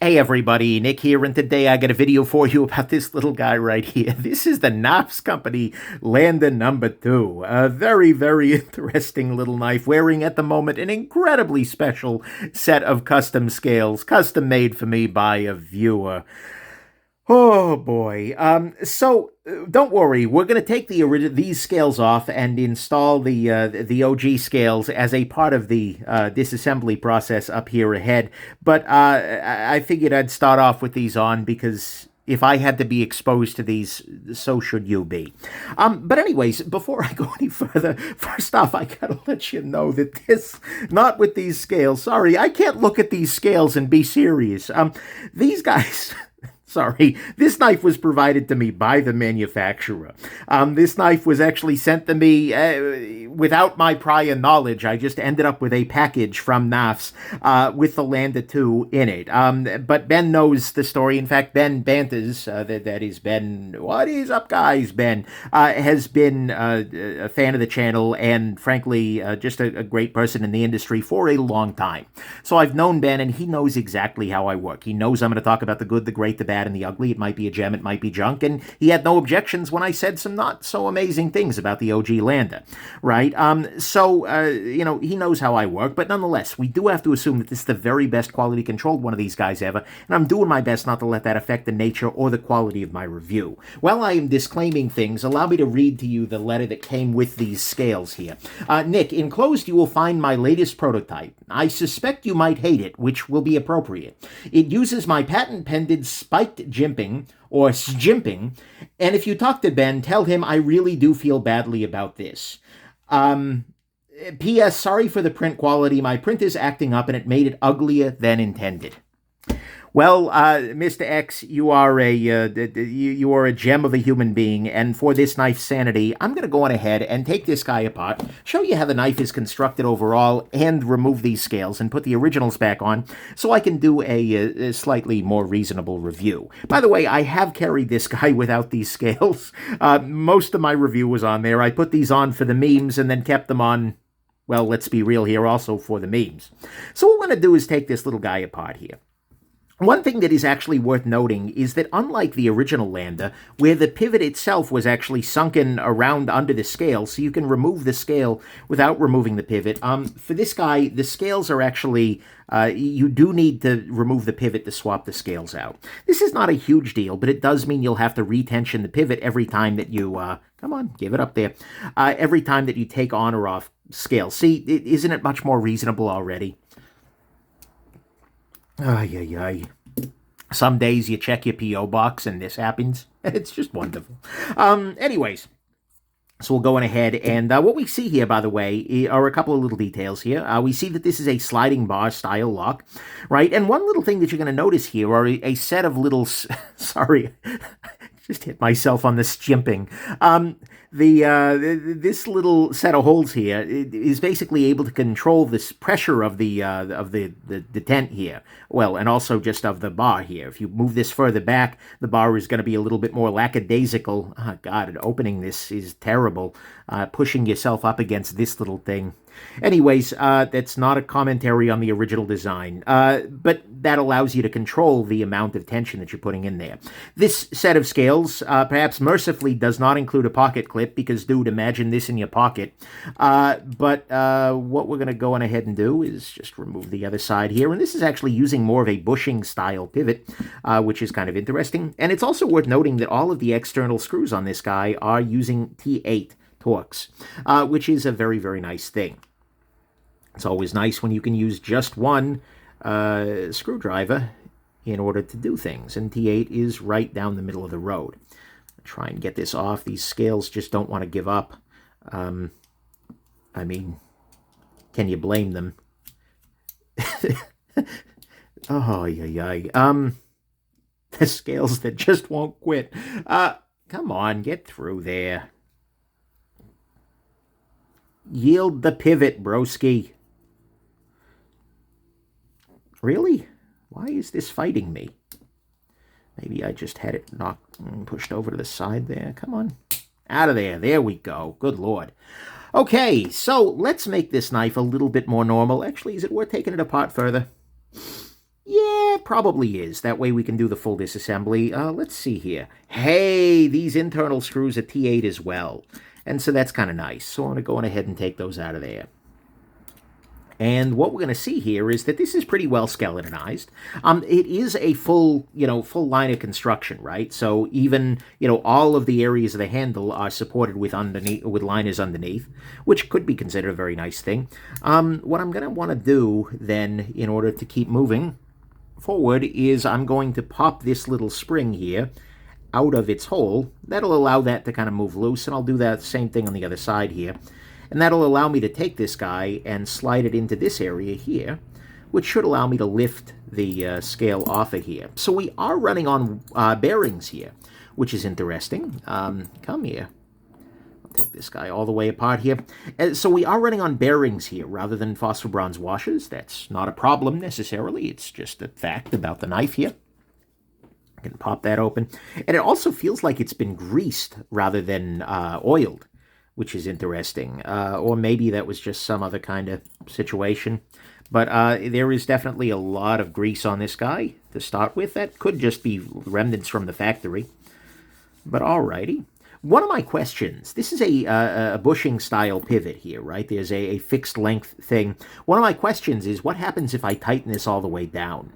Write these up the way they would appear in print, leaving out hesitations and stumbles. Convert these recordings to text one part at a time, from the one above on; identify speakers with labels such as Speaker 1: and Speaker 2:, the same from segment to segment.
Speaker 1: Hey everybody, Nick here, and today I got a video for you about this little guy right here. This is the Knafs Company Lander number 2. A very, very interesting little knife, wearing at the moment an incredibly special set of custom scales, custom made for me by a viewer. Oh boy. Don't worry. We're going to take these scales off and install the OG scales as a part of the disassembly process up here ahead. But I figured I'd start off with these on because if I had to be exposed to these, so should you be. But anyways, before I go any further, first off, I gotta let you know that not with these scales. Sorry, I can't look at these scales and be serious. These guys. Sorry, this knife was provided to me by the manufacturer. This knife was actually sent to me without my prior knowledge. I just ended up with a package from Knafs with the Lander 2 in it. But Ben knows the story. In fact, Ben Banters, that is Ben, what is up, guys? Ben has been a fan of the channel and, frankly, just a great person in the industry for a long time. So I've known Ben, and he knows exactly how I work. He knows I'm going to talk about the good, the great, the bad, and the ugly. It might be a gem, it might be junk, and he had no objections when I said some not so amazing things about the OG Lander, right? He knows how I work, but nonetheless, we do have to assume that this is the very best quality controlled one of these guys ever, and I'm doing my best not to let that affect the nature or the quality of my review. While I am disclaiming things, allow me to read to you the letter that came with these scales here. Nick, enclosed you will find my latest prototype. I suspect you might hate it, which will be appropriate. It uses my patent-pending spiked jimping, or sjimping, and if you talk to Ben, tell him I really do feel badly about this. P.S. Sorry for the print quality. My print is acting up, and it made it uglier than intended. Well, Mr. X, you are a gem of a human being, and for this knife's sanity, I'm going to go on ahead and take this guy apart, show you how the knife is constructed overall, and remove these scales and put the originals back on, so I can do a slightly more reasonable review. By the way, I have carried this guy without these scales. Most of my review was on there. I put these on for the memes and then kept them on, well, let's be real here, also for the memes. So what we're going to do is take this little guy apart here. One thing that is actually worth noting is that unlike the original Lander, where the pivot itself was actually sunken around under the scale, so you can remove the scale without removing the pivot, for this guy, the scales are actually, you do need to remove the pivot to swap the scales out. This is not a huge deal, but it does mean you'll have to retension the pivot every time that you, come on, give it up there, every time that you take on or off scales. See, isn't it much more reasonable already? Ay, ay, ay. Some days you check your P.O. box and this happens. It's just wonderful. Anyways, so we'll go on ahead, and what we see here, by the way, are a couple of little details here. We see that this is a sliding bar style lock, right? And one little thing that you're going to notice here are a set of little... Sorry, just hit myself on the skimping. This little set of holes here is basically able to control this pressure of the tent here. Well, and also just of the bar here. If you move this further back, the bar is going to be a little bit more lackadaisical. Oh, God, opening this is terrible. Pushing yourself up against this little thing. Anyways, that's not a commentary on the original design, but that allows you to control the amount of tension that you're putting in there. This set of scales, perhaps mercifully, does not include a pocket clip, because, dude, imagine this in your pocket. But what we're going to go on ahead and do is just remove the other side here, and this is actually using more of a bushing-style pivot, which is kind of interesting. And it's also worth noting that all of the external screws on this guy are using T8 Torx, which is a very, very nice thing. It's always nice when you can use just one screwdriver in order to do things, and T8 is right down the middle of the road. Try and get this off. These scales just don't want to give up. I mean, can you blame them? Oh, yeah. The scales that just won't quit. Come on, get through there. Yield the pivot, broski. Really? Why is this fighting me? Maybe I just had it knocked and pushed over to the side there. Come on. Out of there. There we go. Good Lord. Okay, so let's make this knife a little bit more normal. Actually, is it worth taking it apart further? Yeah, it probably is. That way we can do the full disassembly. Let's see here. Hey, these internal screws are T8 as well. And so that's kind of nice. So I'm going to go on ahead and take those out of there. And what we're going to see here is that this is pretty well skeletonized. It is a full line of construction, right? So even, all of the areas of the handle are supported with liners underneath, which could be considered a very nice thing. What I'm going to want to do then, in order to keep moving forward, is I'm going to pop this little spring here out of its hole. That'll allow that to kind of move loose, and I'll do that same thing on the other side here. And that'll allow me to take this guy and slide it into this area here, which should allow me to lift the scale off of here. So we are running on bearings here, which is interesting. Come here. I'll take this guy all the way apart here. So we are running on bearings here rather than phosphor bronze washers. That's not a problem necessarily. It's just a fact about the knife here. I can pop that open. And it also feels like it's been greased rather than oiled, which is interesting. Or maybe that was just some other kind of situation. But there is definitely a lot of grease on this guy to start with. That could just be remnants from the factory. But alrighty. One of my questions, this is a bushing style pivot here, right? There's a fixed length thing. One of my questions is, what happens if I tighten this all the way down?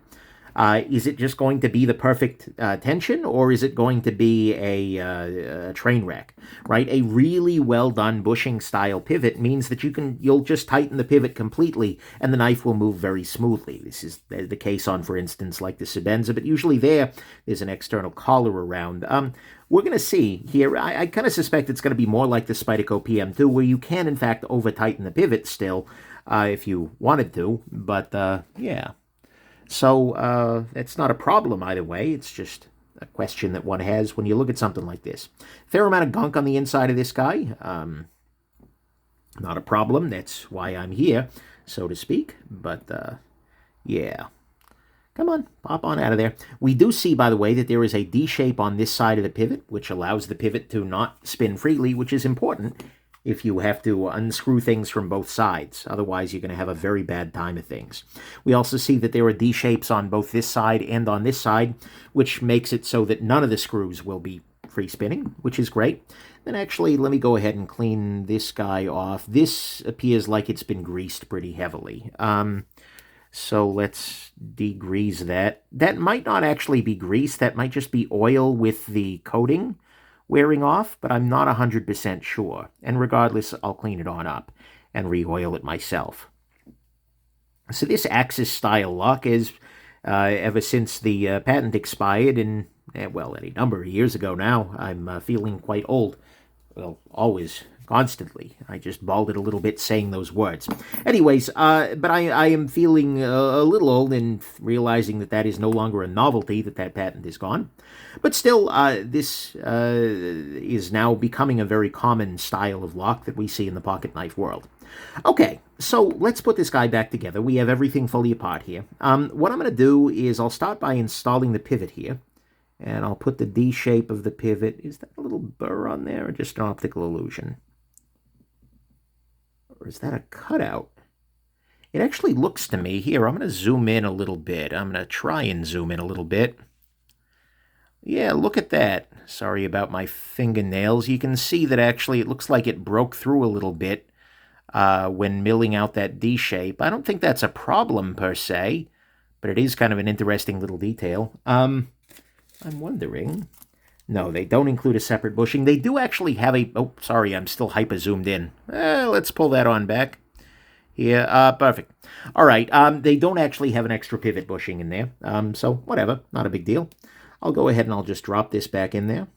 Speaker 1: Is it just going to be the perfect tension, or is it going to be a train wreck, right? A really well done bushing style pivot means that you'll just tighten the pivot completely and the knife will move very smoothly. This is the case on, for instance, like the Shabazz, but usually there's an external collar around. We're going to see here, I kind of suspect it's going to be more like the Spyderco PM2, where you can, in fact, over-tighten the pivot still if you wanted to, but yeah. So it's not a problem either way. It's just a question that one has when you look at something like this. Fair amount of gunk on the inside of this guy. Not a problem. That's why I'm here, so to speak. But yeah. Come on, pop on out of there. We do see, by the way, that there is a D shape on this side of the pivot, which allows the pivot to not spin freely, which is important if you have to unscrew things from both sides. Otherwise, you're going to have a very bad time of things. We also see that there are D shapes on both this side and on this side, which makes it so that none of the screws will be free spinning, which is great. Then actually, let me go ahead and clean this guy off. This appears like it's been greased pretty heavily. So let's degrease that. That might not actually be grease. That might just be oil with the coating wearing off, but I'm not 100% sure. And regardless, I'll clean it on up and re-oil it myself. So this Axis style lock is, ever since the patent expired in, well, any number of years ago now, I'm feeling quite old. Well, always, constantly. I just balded a little bit saying those words. Anyways, but I am feeling a little old and realizing that that is no longer a novelty, that patent is gone. But still, this is now becoming a very common style of lock that we see in the pocket knife world. Okay, so let's put this guy back together. We have everything fully apart here. What I'm going to do is I'll start by installing the pivot here. And I'll put the D shape of the pivot. Is that a little burr on there or just an optical illusion? Or is that a cutout? It actually looks to me, here, I'm going to zoom in a little bit. I'm going to try and zoom in a little bit. Yeah, look at that. Sorry about my fingernails. You can see that actually it looks like it broke through a little bit when milling out that D shape. I don't think that's a problem per se, but it is kind of an interesting little detail. I'm wondering... No, they don't include a separate bushing. They do actually have a... Oh, sorry, I'm still hyper-zoomed in. Let's pull that on back. Here, perfect. All right, they don't actually have an extra pivot bushing in there. So, whatever, not a big deal. I'll go ahead and I'll just drop this back in there.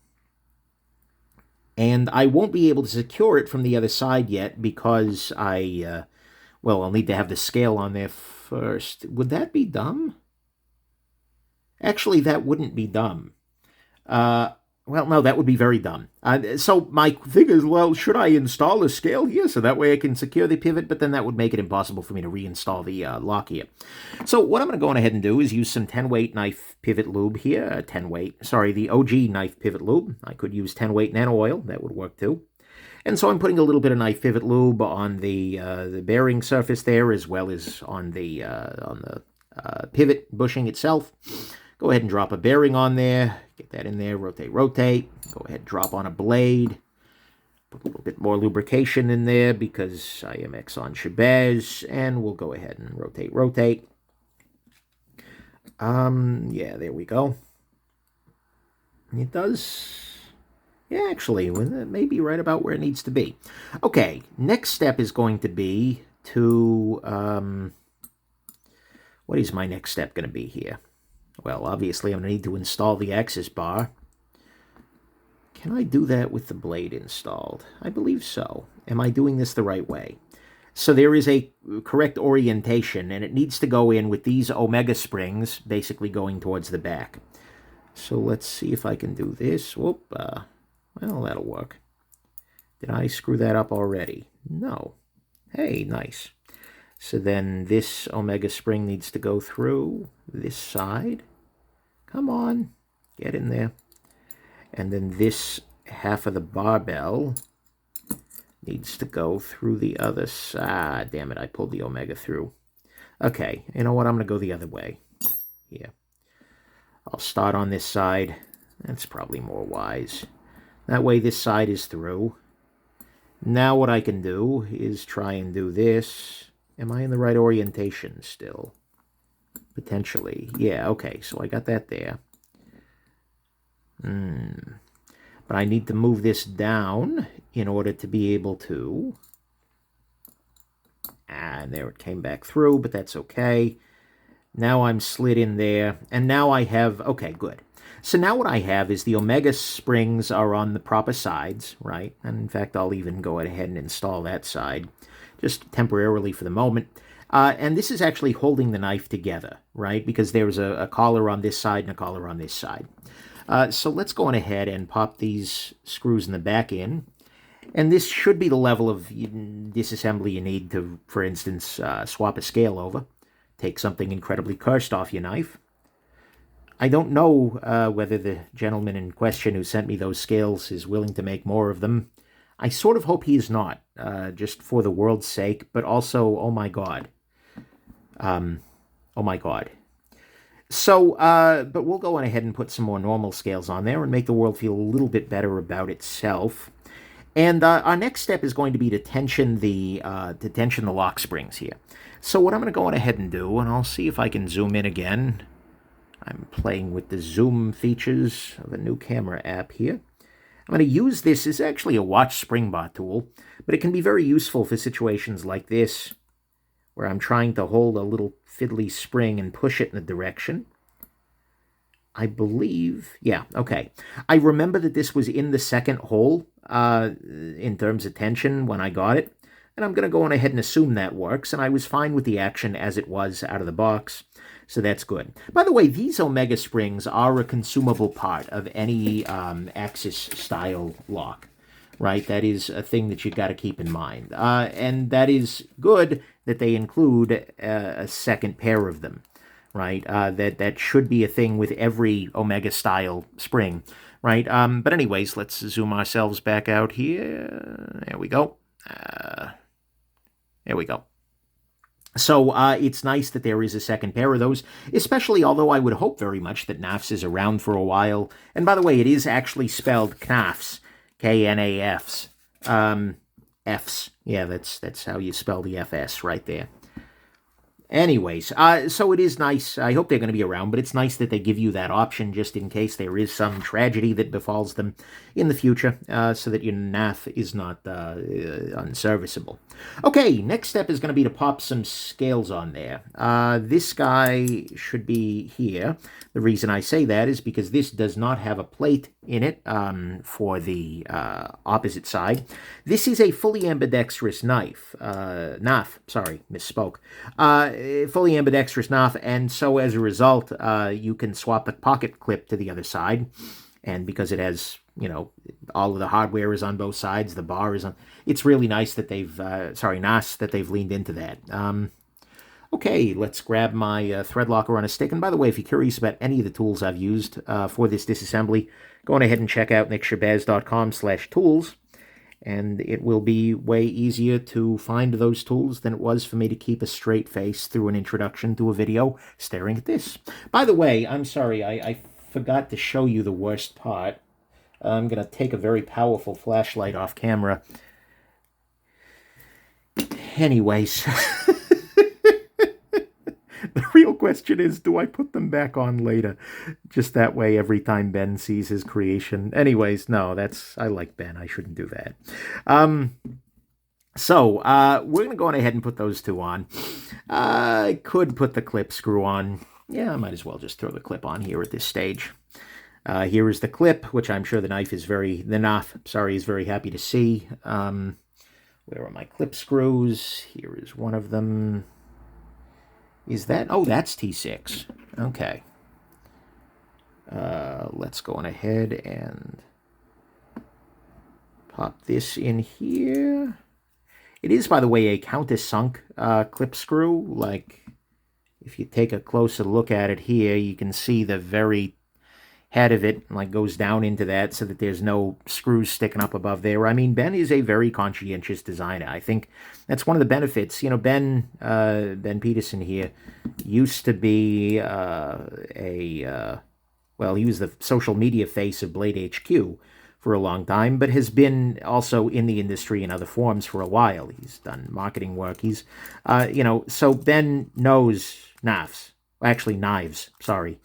Speaker 1: And I won't be able to secure it from the other side yet because well, I'll need to have the scale on there first. Would that be dumb? Actually, that wouldn't be dumb. Well, no, that would be very dumb. So my thing is, well, should I install a scale here so that way I can secure the pivot? But then that would make it impossible for me to reinstall the lock here. So what I'm going to go on ahead and do is use some 10-weight knife pivot lube here. 10-weight, sorry, the OG knife pivot lube. I could use 10-weight nano oil. That would work too. And so I'm putting a little bit of knife pivot lube on the bearing surface there, as well as on the pivot bushing itself. Go ahead and drop a bearing on there. Get that in there. Rotate, rotate. Go ahead and drop on a blade. Put a little bit more lubrication in there because I am X on Shabazz. And we'll go ahead and rotate, rotate. Yeah, there we go. It does... Yeah, actually, it may be right about where it needs to be. Okay, next step is going to be to... what is my next step going to be here? Well, obviously, I'm going to need to install the axis bar. Can I do that with the blade installed? I believe so. Am I doing this the right way? So there is a correct orientation, and it needs to go in with these omega springs, basically going towards the back. So let's see if I can do this. Whoop, well, that'll work. Did I screw that up already? No. Hey, nice. So then this omega spring needs to go through this side. Come on, get in there. And then this half of the barbell needs to go through the other side. Damn it, I pulled the omega through. Okay, you know what? I'm going to go the other way. Here. I'll start on this side. That's probably more wise. That way this side is through. Now what I can do is try and do this. Am I in the right orientation still? Potentially. Yeah, okay, so I got that there. But I need to move this down in order to be able to... And there it came back through, but that's okay. Now I'm slid in there, and now I have... Okay, good. So now what I have is the omega springs are on the proper sides, right? And in fact, I'll even go ahead and install that side, just temporarily for the moment. And this is actually holding the knife together, right? Because there's a collar on this side and a collar on this side. So let's go on ahead and pop these screws in the back in. And this should be the level of disassembly you need to, for instance, swap a scale over. Take something incredibly cursed off your knife. I don't know whether the gentleman in question who sent me those scales is willing to make more of them. I sort of hope he is not, just for the world's sake, but also, oh my god. Oh my god. So, but we'll go on ahead and put some more normal scales on there and make the world feel a little bit better about itself. And our next step is going to be to tension the lock springs here. So what I'm going to go on ahead and do, and I'll see if I can zoom in again. I'm playing with the zoom features of a new camera app here. I'm going to use this. It's actually a watch spring bar tool, but it can be very useful for situations like this, where I'm trying to hold a little fiddly spring and push it in a direction. I believe, yeah, okay. I remember that this was in the second hole in terms of tension when I got it, and I'm going to go on ahead and assume that works, and I was fine with the action as it was out of the box, so that's good. By the way, these omega springs are a consumable part of any Axis-style lock, right? That is a thing that you've got to keep in mind, and that is good that they include a second pair of them, right? That should be a thing with every Omega-style spring, right? But anyways, let's zoom ourselves back out here. There we go. There we go. So it's nice that there is a second pair of those, especially although I would hope very much that Knafs is around for a while. And by the way, it is actually spelled Knafs, K-N-A-Fs. Fs. Yeah, that's how you spell the FS right there. Anyways, so it is nice. I hope they're going to be around, but it's nice that they give you that option just in case there is some tragedy that befalls them in the future, so that your NAF is not unserviceable. Okay, next step is going to be to pop some scales on there. This guy should be here. The reason I say that is because this does not have a plate in it for the opposite side. This is a fully ambidextrous knife. Sorry, misspoke. Fully ambidextrous Knaf, and so as a result, you can swap the pocket clip to the other side, and because it has, you know, all of the hardware is on both sides, the bar is on, it's really nice that they've, nice that they've leaned into that. Okay, let's grab my thread locker on a stick, and by the way, if you're curious about any of the tools I've used for this disassembly, go on ahead and check out nickshabazz.com/tools. and it will be way easier to find those tools than it was for me to keep a straight face through an introduction to a video staring at this. By the way, I'm sorry, I forgot to show you the worst part. I'm going to take a very powerful flashlight off camera. Anyways, the real question is, do I put them back on later? Just that way every time Ben sees his creation. Anyways, no, I like Ben. I shouldn't do that. So, we're going to go on ahead and put those two on. I could put the clip screw on. Yeah, I might as well just throw the clip on here at this stage. Here is the clip, which I'm sure the Knaf is very happy to see. Where are my clip screws? Here is one of them. Is that? Oh, that's T6. Okay. Let's go on ahead and pop this in here. It is, by the way, a countersunk clip screw. Like, if you take a closer look at it here, you can see the very head of it like goes down into that so that there's no screws sticking up above there. I mean, Ben is a very conscientious designer. I think that's one of the benefits. You know, Ben Peterson here used to be he was the social media face of Blade HQ for a long time, but has been also in the industry in other forms for a while. He's done marketing work. He's, so Ben knows Knafs. Actually, knives, sorry.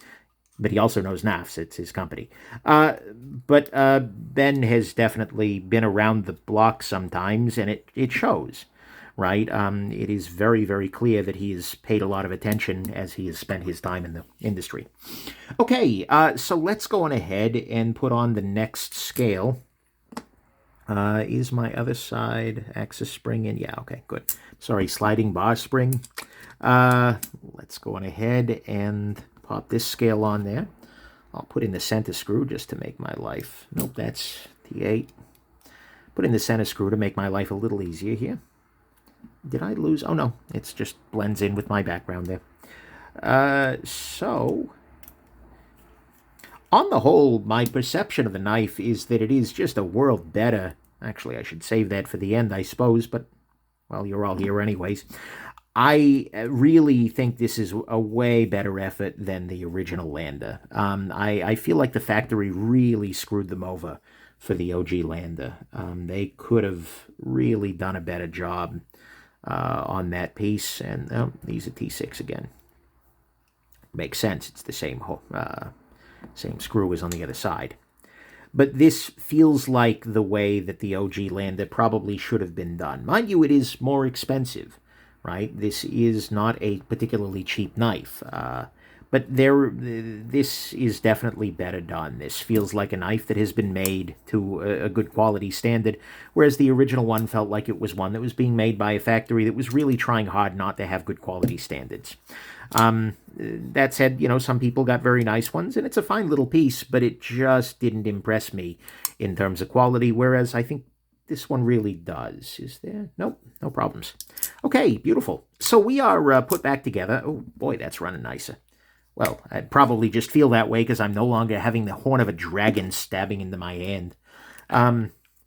Speaker 1: But he also knows Knafs. It's his company. But Ben has definitely been around the block sometimes, and it shows, right? It is very, very clear that he has paid a lot of attention as he has spent his time in the industry. Okay, so let's go on ahead and put on the next scale. Is my other side axis spring in? Yeah, okay, good. Sorry, sliding bar spring. Let's go on ahead and pop this scale on there. I'll put in the center screw just to make my life... Nope, that's T8. Put in the center screw to make my life a little easier here. Did I lose? Oh, no. It just blends in with my background there. So, on the whole, my perception of the knife is that it is just a world better. Actually, I should save that for the end, I suppose, but, well, you're all here anyways. I really think this is a way better effort than the original Lander. I feel like the factory really screwed them over for the OG Lander. They could have really done a better job on that piece. And these are T6 again. Makes sense. It's the same screw as on the other side. But this feels like the way that the OG Lander probably should have been done. Mind you, it is more expensive. Right? This is not a particularly cheap knife, but this is definitely better done. This feels like a knife that has been made to a good quality standard, whereas the original one felt like it was one that was being made by a factory that was really trying hard not to have good quality standards. That said, some people got very nice ones, and it's a fine little piece, but it just didn't impress me in terms of quality, whereas I think this one really does. Is there? Nope, no problems. Okay, beautiful. So we are put back together. Oh, boy, that's running nicer. Well, I probably just feel that way because I'm no longer having the horn of a dragon stabbing into my hand.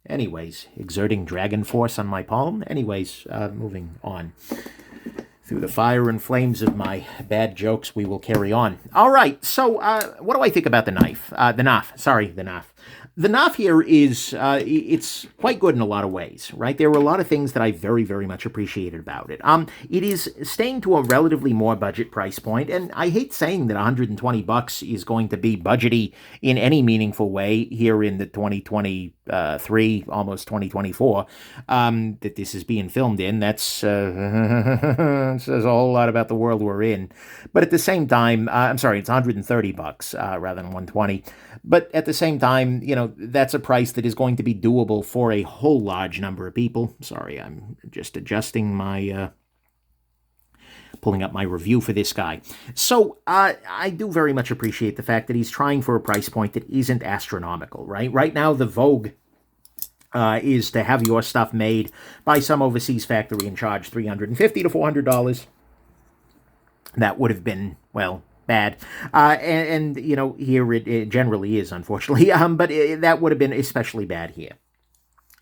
Speaker 1: Anyways, exerting dragon force on my palm. Anyways, moving on. Through the fire and flames of my bad jokes, we will carry on. All right, so what do I think about the knife? The Knaf. The Knaf here is, it's quite good in a lot of ways, right? There were a lot of things that I very, very much appreciated about it. It is staying to a relatively more budget price point, and I hate saying that $120 is going to be budgety in any meaningful way here in the 2023, almost 2024, that this is being filmed in. That's, says a whole lot about the world we're in. But at the same time, it's $130 rather than $120. But at the same time, that's a price that is going to be doable for a whole large number of people. Sorry, I'm just adjusting my, pulling up my review for this guy. So I do very much appreciate the fact that he's trying for a price point that isn't astronomical, right? Right now, the vogue is to have your stuff made by some overseas factory and charge $350 to $400. That would have been, well, bad. And here it generally is, unfortunately. But that would have been especially bad here.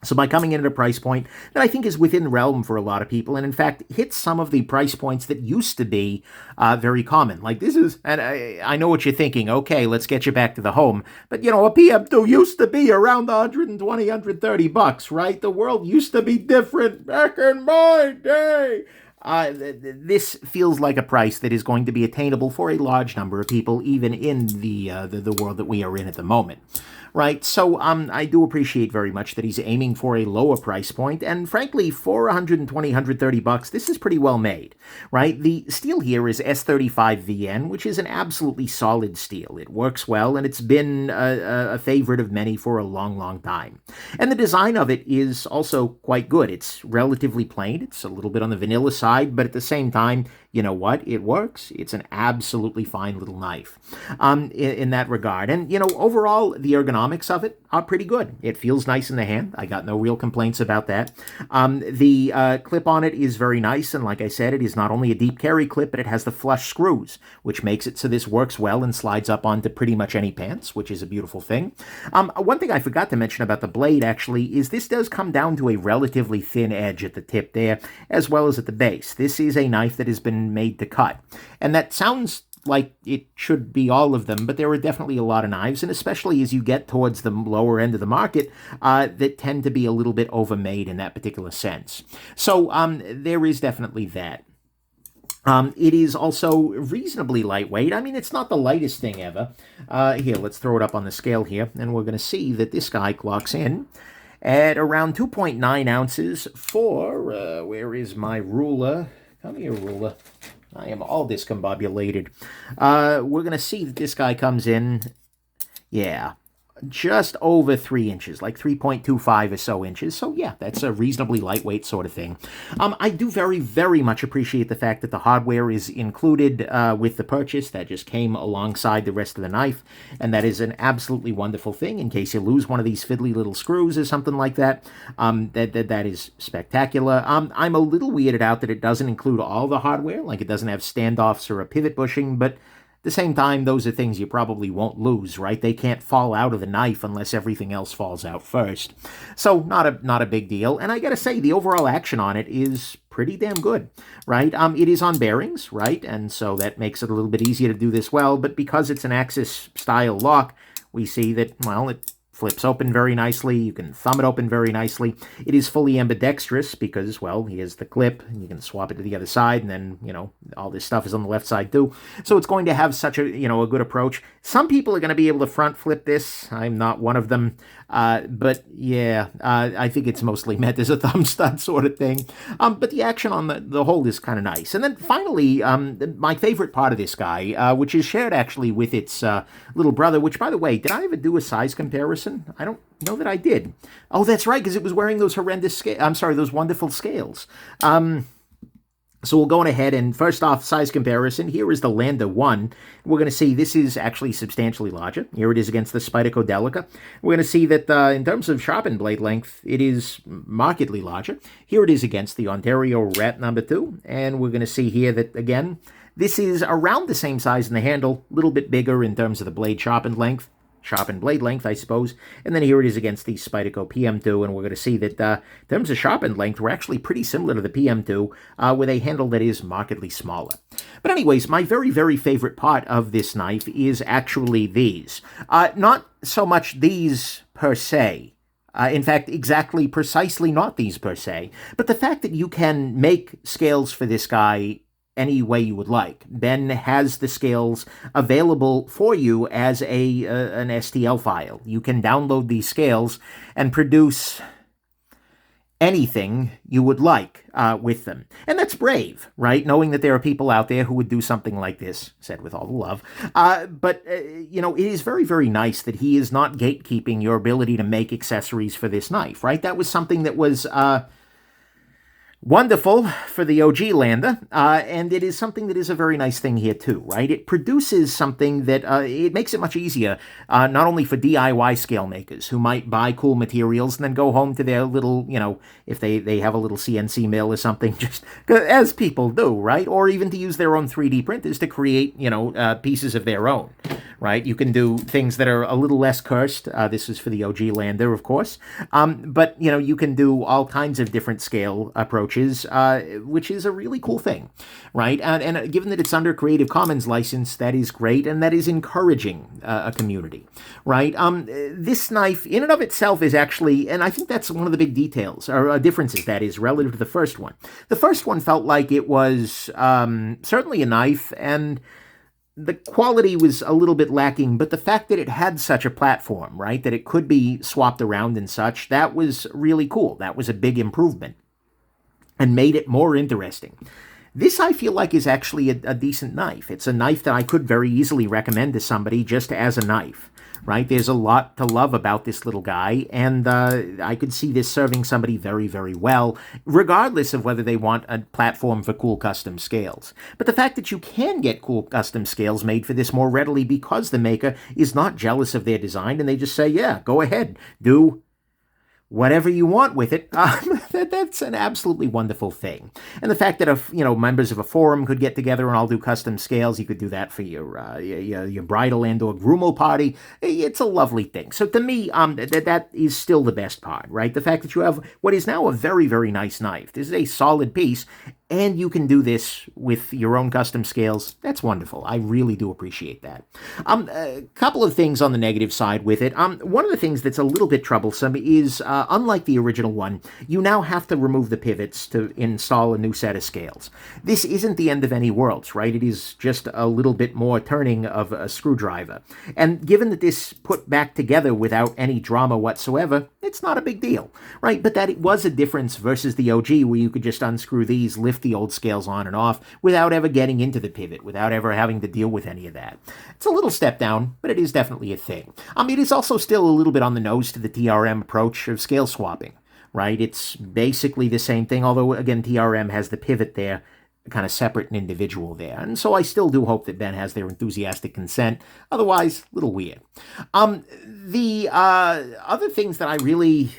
Speaker 1: So by coming in at a price point that I think is within realm for a lot of people, and in fact hits some of the price points that used to be very common. Like this is, and I know what you're thinking, okay, let's get you back to the home. But you know, a PM2 used to be around 120, 130 bucks, right? The world used to be different back in my day. This feels like a price that is going to be attainable for a large number of people, even in the world that we are in at the moment. Right, so I do appreciate very much that he's aiming for a lower price point, and frankly, for 120, 130 bucks, this is pretty well made, right? The steel here is S35VN, which is an absolutely solid steel. It works well, and it's been a favorite of many for a long, long time. And the design of it is also quite good. It's relatively plain. It's a little bit on the vanilla side, but at the same time, you know what? It works. It's an absolutely fine little knife in that regard. And, you know, overall, the ergonomics of it are pretty good. It feels nice in the hand. I got no real complaints about that. The clip on it is very nice. And like I said, it is not only a deep carry clip, but it has the flush screws, which makes it so this works well and slides up onto pretty much any pants, which is a beautiful thing. One thing I forgot to mention about the blade, actually, is this does come down to a relatively thin edge at the tip there, as well as at the base. This is a knife that has been made to cut. And that sounds like it should be all of them, but there are definitely a lot of knives, and especially as you get towards the lower end of the market, that tend to be a little bit overmade in that particular sense. So there is definitely that. It is also reasonably lightweight. I mean, it's not the lightest thing ever. Here, let's throw it up on the scale here, and we're going to see that this guy clocks in at around 2.9 ounces for, where is my ruler? Come here, ruler. I am all discombobulated. We're going to see that this guy comes in, yeah, just over 3 inches, like 3.25 or so inches. So yeah, that's a reasonably lightweight sort of thing. I do very, very much appreciate the fact that the hardware is included with the purchase. That just came alongside the rest of the knife, and that is an absolutely wonderful thing in case you lose one of these fiddly little screws or something like that. That is spectacular. I'm a little weirded out that it doesn't include all the hardware, like it doesn't have standoffs or a pivot bushing, but at the same time, those are things you probably won't lose, right? They can't fall out of the knife unless everything else falls out first. So not a big deal. And I gotta say, the overall action on it is pretty damn good, right? It is on bearings, right? And so that makes it a little bit easier to do this well. But because it's an Axis-style lock, we see that, well, it flips open very nicely. You can thumb it open very nicely. It is fully ambidextrous because, well, here's the clip, and you can swap it to the other side, and then, you know, all this stuff is on the left side too. So it's going to have such a, you know, a good approach. Some people are going to be able to front flip this. I'm not one of them. But yeah, I think it's mostly meant as a thumb stud sort of thing. But the action on the whole is kind of nice. And then finally, my favorite part of this guy, which is shared actually with its little brother, which, by the way, did I ever do a size comparison? I don't know that I did. Oh, that's right, because it was wearing those those wonderful scales. So we'll go on ahead, and first off, size comparison. Here is the Lander 1. We're going to see this is actually substantially larger. Here it is against the Spyderco Delica. We're going to see that in terms of sharpened blade length, it is markedly larger. Here it is against the Ontario Rat number 2. And we're going to see here that, again, this is around the same size in the handle, a little bit bigger in terms of the blade sharpened blade length, I suppose. And then here it is against the Spyderco PM2, and we're going to see that in terms of sharpened length, we're actually pretty similar to the PM2, with a handle that is markedly smaller. But anyways, my very, very favorite part of this knife is actually these. Not so much these per se. In fact, precisely not these per se, but the fact that you can make scales for this guy any way you would like. Ben has the scales available for you as an STL file. You can download these scales and produce anything you would like with them. And that's brave, right? Knowing that there are people out there who would do something like this, said with all the love. But you know, it is very, very nice that he is not gatekeeping your ability to make accessories for this knife, right? That was something that was Wonderful for the OG lander, and it is something that is a very nice thing here too, right? It produces something that it makes it much easier, not only for DIY scale makers who might buy cool materials and then go home to their little, if they have a little CNC mill or something, just as people do, right? Or even to use their own 3D printers to create, pieces of their own, right? You can do things that are a little less cursed. This is for the OG lander, of course, but you can do all kinds of different scale approaches, which is a really cool thing, right? And given that it's under Creative Commons license, that is great, and that is encouraging a community, right? This knife, in and of itself, is actually, and I think that's one of the big details, or differences, that is, relative to the first one. The first one felt like it was certainly a knife, and the quality was a little bit lacking, but the fact that it had such a platform, right, that it could be swapped around and such, that was really cool. That was a big improvement and made it more interesting. This, I feel like, is actually a decent knife. It's a knife that I could very easily recommend to somebody just as a knife, right? There's a lot to love about this little guy, and I could see this serving somebody very, very well, regardless of whether they want a platform for cool custom scales. But the fact that you can get cool custom scales made for this more readily because the maker is not jealous of their design, and they just say, yeah, go ahead, do whatever you want with it, that's an absolutely wonderful thing. And the fact that members of a forum could get together and all do custom scales, you could do that for your bridal and or groomo party. It's a lovely thing. So to me, that is still the best part, right? The fact that you have what is now a very, very nice knife. This is a solid piece, and you can do this with your own custom scales. That's wonderful. I really do appreciate that. A couple of things on the negative side with it. One of the things that's a little bit troublesome is, unlike the original one, you now have to remove the pivots to install a new set of scales. This isn't the end of any worlds, right? It is just a little bit more turning of a screwdriver. And given that this put back together without any drama whatsoever, it's not a big deal, right? But that it was a difference versus the OG, where you could just unscrew these, lift the old scales on and off without ever getting into the pivot, without ever having to deal with any of that. It's a little step down, but it is definitely a thing. It is also still a little bit on the nose to the TRM approach of scale swapping, right? It's basically the same thing, although, again, TRM has the pivot there, kind of separate and individual there. And so I still do hope that Ben has their enthusiastic consent. Otherwise, a little weird. The other things that I really,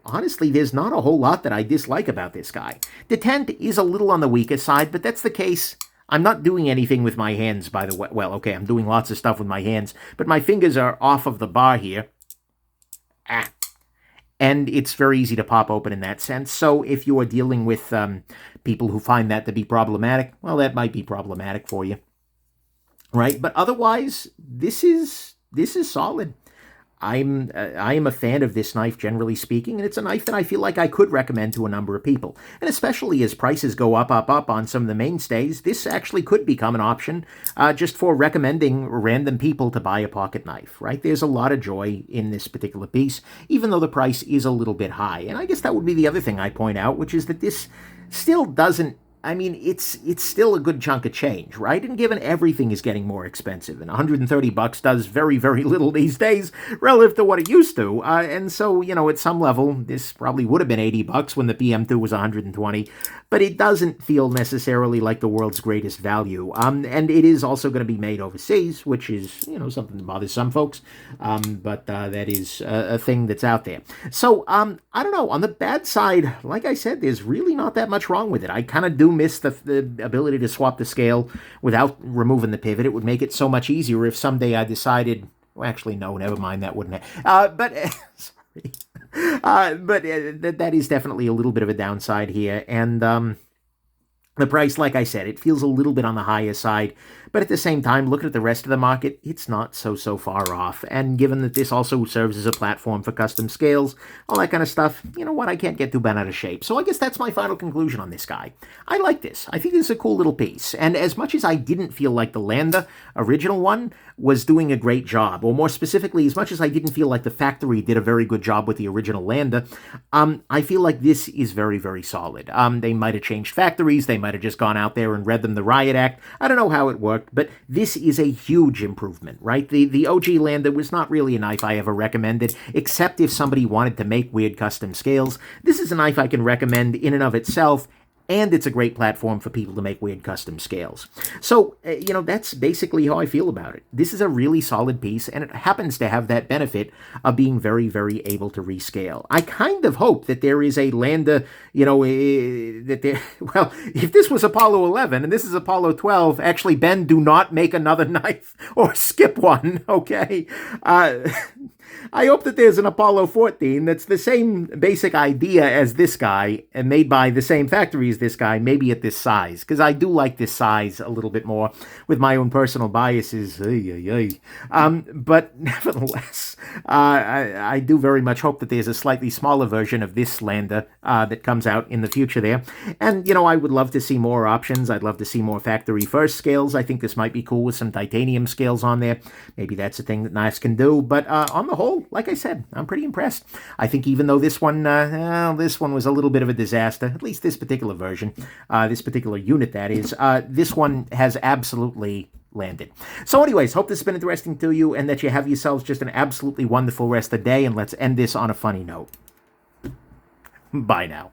Speaker 1: honestly, there's not a whole lot that I dislike about this guy. Detent is a little on the weaker side, but that's the case. I'm not doing anything with my hands, by the way. Well, okay, I'm doing lots of stuff with my hands, but my fingers are off of the bar here. And it's very easy to pop open in that sense. So if you are dealing with people who find that to be problematic, well, that might be problematic for you, right? But otherwise, this is solid. I am a fan of this knife, generally speaking, and it's a knife that I feel like I could recommend to a number of people. And especially as prices go up on some of the mainstays, this actually could become an option just for recommending random people to buy a pocket knife, right? There's a lot of joy in this particular piece, even though the price is a little bit high. And I guess that would be the other thing I point out, which is that this still doesn't, it's still a good chunk of change, right? And given everything is getting more expensive, and $130 does very, very little these days relative to what it used to. And so, at some level, this probably would have been $80 when the PM2 was $120, but it doesn't feel necessarily like the world's greatest value. And it is also going to be made overseas, which is, something that bothers some folks. But that is a thing that's out there. So, I don't know. On the bad side, like I said, there's really not that much wrong with it. I kind of do miss the ability to swap the scale without removing the pivot. It would make it so much easier if someday I decided, well, actually, no, never mind, that wouldn't but sorry. That is definitely a little bit of a downside here. And the price, like I said, it feels a little bit on the higher side, but at the same time, looking at the rest of the market, it's not so far off. And given that this also serves as a platform for custom scales, all that kind of stuff, you know what, I can't get too bent out of shape. So I guess that's my final conclusion on this guy. I like this. I think this is a cool little piece. And as much as I didn't feel like the Lander original one was doing a great job, or more specifically, as much as I didn't feel like the factory did a very good job with the original lander, I feel like this is very, very solid. They might have changed factories, they might have just gone out there and read them the Riot Act. I don't know how it worked, but this is a huge improvement, right? The OG lander was not really a knife I ever recommended, except if somebody wanted to make weird custom scales. This is a knife I can recommend in and of itself, and it's a great platform for people to make weird custom scales. So, that's basically how I feel about it. This is a really solid piece, and it happens to have that benefit of being very, very able to rescale. I kind of hope that there is a lander, well, if this was Apollo 11 and this is Apollo 12, actually, Ben, do not make another knife or skip one, okay? I hope that there's an Apollo 14 that's the same basic idea as this guy and made by the same factory as this guy, maybe at this size, because I do like this size a little bit more with my own personal biases. But nevertheless, I do very much hope that there's a slightly smaller version of this lander that comes out in the future there. And, I would love to see more options. I'd love to see more factory first scales. I think this might be cool with some titanium scales on there. Maybe that's a thing that Knafs can do. But on the whole, like I said, I'm pretty impressed. I think even though this one was a little bit of a disaster, at least this particular version, this particular unit that is, this one has absolutely landed. So anyways, hope this has been interesting to you and that you have yourselves just an absolutely wonderful rest of the day, and let's end this on a funny note. Bye now.